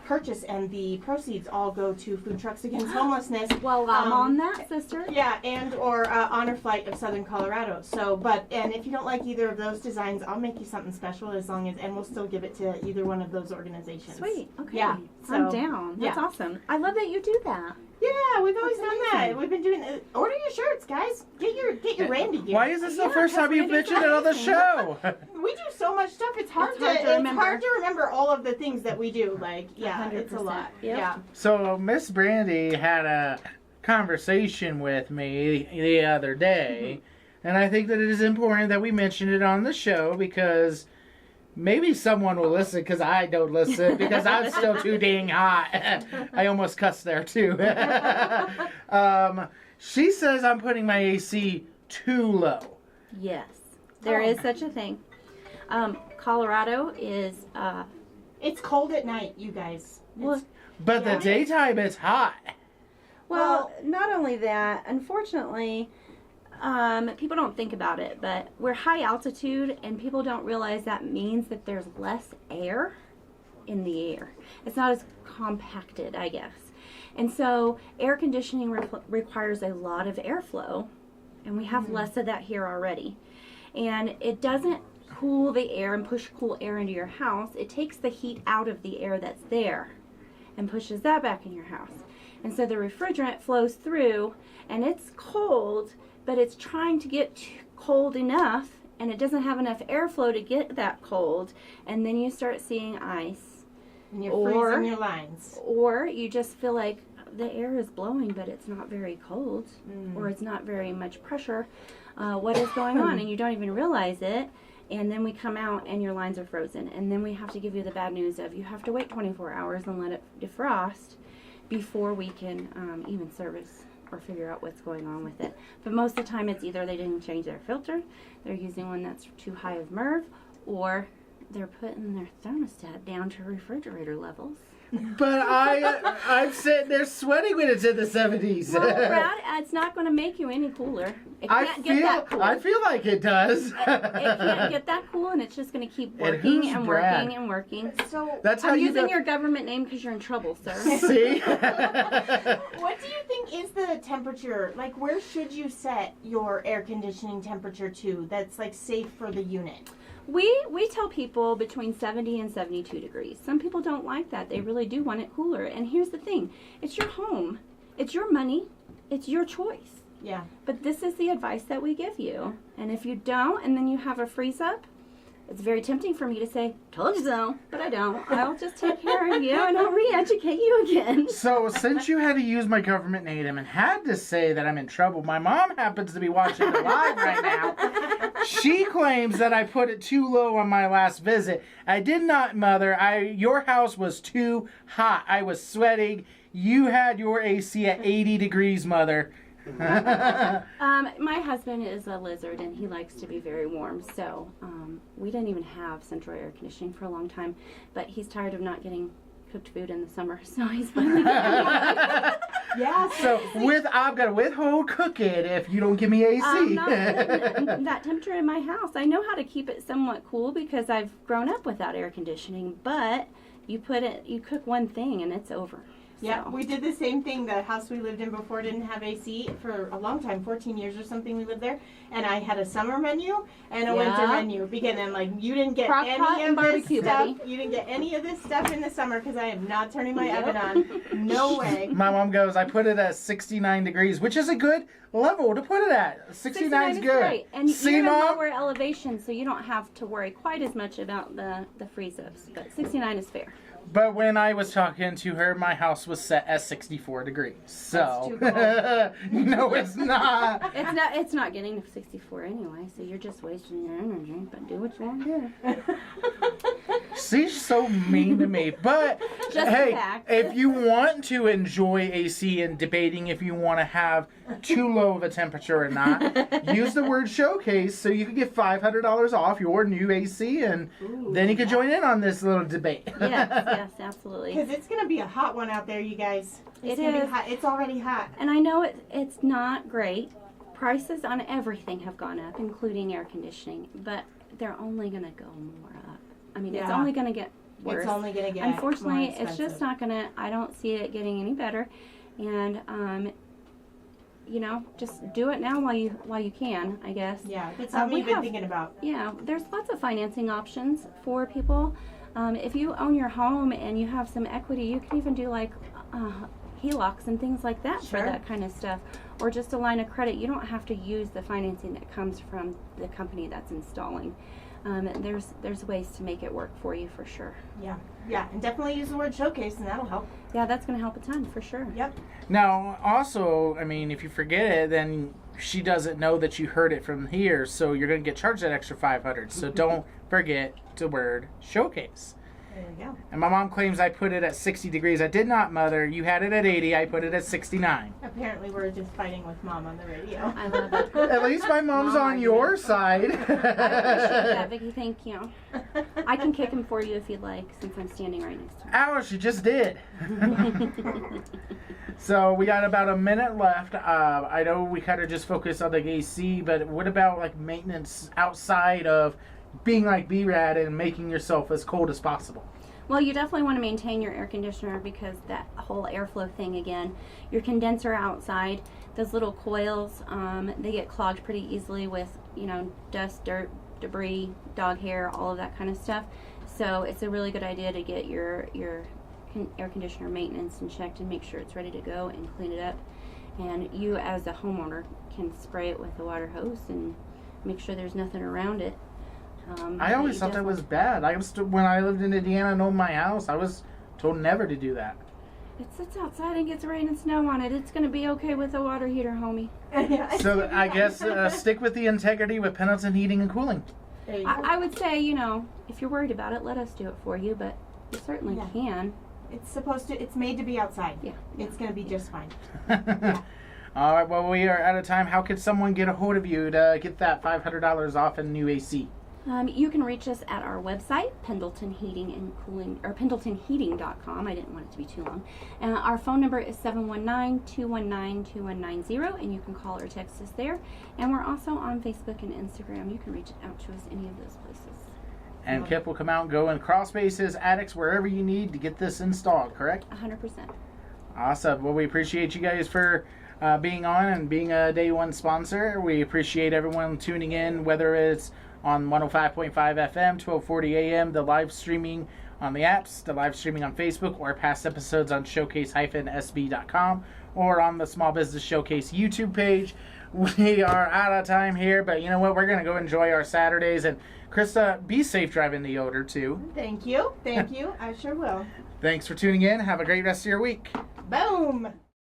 purchase, and the proceeds all go to Food Trucks Against Homelessness. Well, I'm on that, sister. Yeah, and or Honor Flight of Southern Colorado. So, and if you don't like either of those designs, I'll make you something special and we'll still give it to either one of those organizations. Sweet. Okay. Yeah, I'm so, down. That's yeah. awesome. I love that you do that. Yeah, we've always That's done that. amazing. We've been doing. Order your shirts, guys. Get your Randy gear. Why is this the Yeah, first time you've Randy's mentioned it on the amazing. show? We do so much stuff. It's hard to remember all of the things that we do. Like, yeah, it's a 100%. lot. Yep. Yeah. So Miss Brandy had a conversation with me the other day, and I think that it is important that we mention it on the show because maybe someone will listen because I don't listen because I'm still too dang hot. I almost cussed there too. She says I'm putting my AC too low. Yes, there is such a thing. Colorado is. It's cold at night, you guys. Well, But Yeah. the daytime is hot. Well, not only that, unfortunately, people don't think about it, but we're high altitude, and people don't realize that means that there's less air in the air. It's not as compacted, I guess. And so air conditioning requires a lot of airflow, and we have less of that here already. And it doesn't cool the air and push cool air into your house, it takes the heat out of the air that's there and pushes that back in your house. And so the refrigerant flows through and it's cold, but it's trying to get cold enough and it doesn't have enough airflow to get that cold. And then you start seeing ice. And you're freezing your lines. Or you just feel like the air is blowing, but it's not very cold, or it's not very much pressure. What is going on? And you don't even realize it. And then we come out and your lines are frozen. And then we have to give you the bad news of you have to wait 24 hours and let it defrost before we can even service or figure out what's going on with it. But most of the time it's either they didn't change their filter, they're using one that's too high of MERV, or they're putting their thermostat down to refrigerator levels. But I'm sitting there sweating when it's in the 70s. Well, Brad, it's not going to make you any cooler. It can't get that cool. I feel like it does. It can't get that cool, and it's just going to keep working and Brad? working and working. So That's how I'm you using go. your government name because you're in trouble, sir. See? what do you think is the temperature? Like, where should you set your air conditioning temperature to that's like safe for the unit? We tell people between 70 and 72 degrees. Some people don't like that. They really do want it cooler. And here's the thing. It's your home. It's your money. It's your choice. Yeah. But this is the advice that we give you. And if you don't, and then you have a freeze up, it's very tempting for me to say, told you so, but I don't. I'll just take care of you and I'll re-educate you again. So, since you had to use my government name and had to say that I'm in trouble, my mom happens to be watching it live right now. She claims that I put it too low on my last visit. I did not, Mother. Your house was too hot. I was sweating. You had your AC at 80 degrees, Mother. My husband is a lizard and he likes to be very warm, so we didn't even have central air conditioning for a long time, but he's tired of not getting cooked food in the summer, so he's finally getting one. Yeah. So I've got to withhold cooking if you don't give me AC. Not that temperature in my house. I know how to keep it somewhat cool because I've grown up without air conditioning, but you cook one thing and it's over. Yeah, So. we did the same thing. The house we lived in before didn't have AC for a long time, 14 years or something we lived there. And I had a summer menu and a winter menu. Because then, like, you didn't get Crock pot any and of this barbecue, stuff. buddy. You didn't get any of this stuff in the summer because I am not turning my oven on. No way. My mom goes, I put it at 69 degrees, which is a good level to put it at. 69 is good. Great. And See, you're in a Mom? lower elevation, so you don't have to worry quite as much about the freeze-ups. But 69 is fair. But when I was talking to her, my house was set at 64 degrees. So, That's too no, it's not. It's not getting to 64 anyway, so you're just wasting your energy. But do what you want to do. She's so mean to me. But Just a hey, fact. if you want to enjoy AC and debating if you want to have too low of a temperature or not, use the word showcase so you can get $500 off your new AC, and then you can join in on this little debate. Yes, absolutely. Because it's going to be a hot one out there, you guys. It's It gonna is. Be hot. It's already hot. And I know it's not great. Prices on everything have gone up, including air conditioning, but they're only going to go more up. I mean, it's Yeah. only going to get worse. It's only going to get Unfortunately, more it's just expensive. not going to, I don't see it getting any better. And, just do it now while you can, I guess. Yeah, that's something we've been have- thinking about. Yeah, there's lots of financing options for people. If you own your home and you have some equity, you can even do like HELOCs and things like that for Sure. that kind of stuff. Or just a line of credit. You don't have to use the financing that comes from the company that's installing. There's ways to make it work for you for sure. Yeah, and definitely use the word showcase, and that'll help. Yeah, that's going to help a ton for sure. Yep. Now, also, I mean, if you forget it, then she doesn't know that you heard it from here, so you're going to get charged that extra $500. So don't forget the word showcase. There we go. And my mom claims I put it at 60 degrees. I did not, Mother. You had it at 80. I put it at 69. Apparently, we're just fighting with Mom on the radio. I love it. At least my mom's Mom on your side. I appreciate that, Vicki. Thank you. I can kick him for you if you'd like, since I'm standing right next to him. Ow, she just did. So we got about a minute left. I know we kind of just focused on the AC, but what about like maintenance outside of being like B-Rad and making yourself as cold as possible? Well, you definitely want to maintain your air conditioner because that whole airflow thing again, your condenser outside, those little coils, they get clogged pretty easily with, dust, dirt, debris, dog hair, all of that kind of stuff. So it's a really good idea to get your air conditioner maintenance and checked and make sure it's ready to go and clean it up. And you as a homeowner can spray it with a water hose and make sure there's nothing around it. I always thought that was bad. When I lived in Indiana and owned my house, I was told never to do that. It sits outside and gets rain and snow on it. It's going to be okay with a water heater, homie. So I guess stick with the integrity with Pendleton Heating and Cooling. I would say, if you're worried about it, let us do it for you, but you certainly can. It's made to be outside. Yeah. It's going to be just fine. All right, well, we are out of time. How could someone get a hold of you to get that $500 off a new AC? You can reach us at our website, Pendleton Heating and Cooling, or PendletonHeating.com. I didn't want it to be too long. Our phone number is 719-219-2190, and you can call or text us there. And we're also on Facebook and Instagram. You can reach out to us any of those places. And Kip will come out and go in crawl spaces, attics, wherever you need to get this installed, correct? 100%. Awesome. Well, we appreciate you guys for being on and being a day one sponsor. We appreciate everyone tuning in, whether it's on 105.5 FM, 1240 AM, the live streaming on the apps, the live streaming on Facebook, or past episodes on showcase-sb.com, or on the Small Business Showcase YouTube page. We are out of time here, but you know what? We're going to go enjoy our Saturdays. And Krista, be safe driving the Yoder, too. Thank you. I sure will. Thanks for tuning in. Have a great rest of your week. Boom!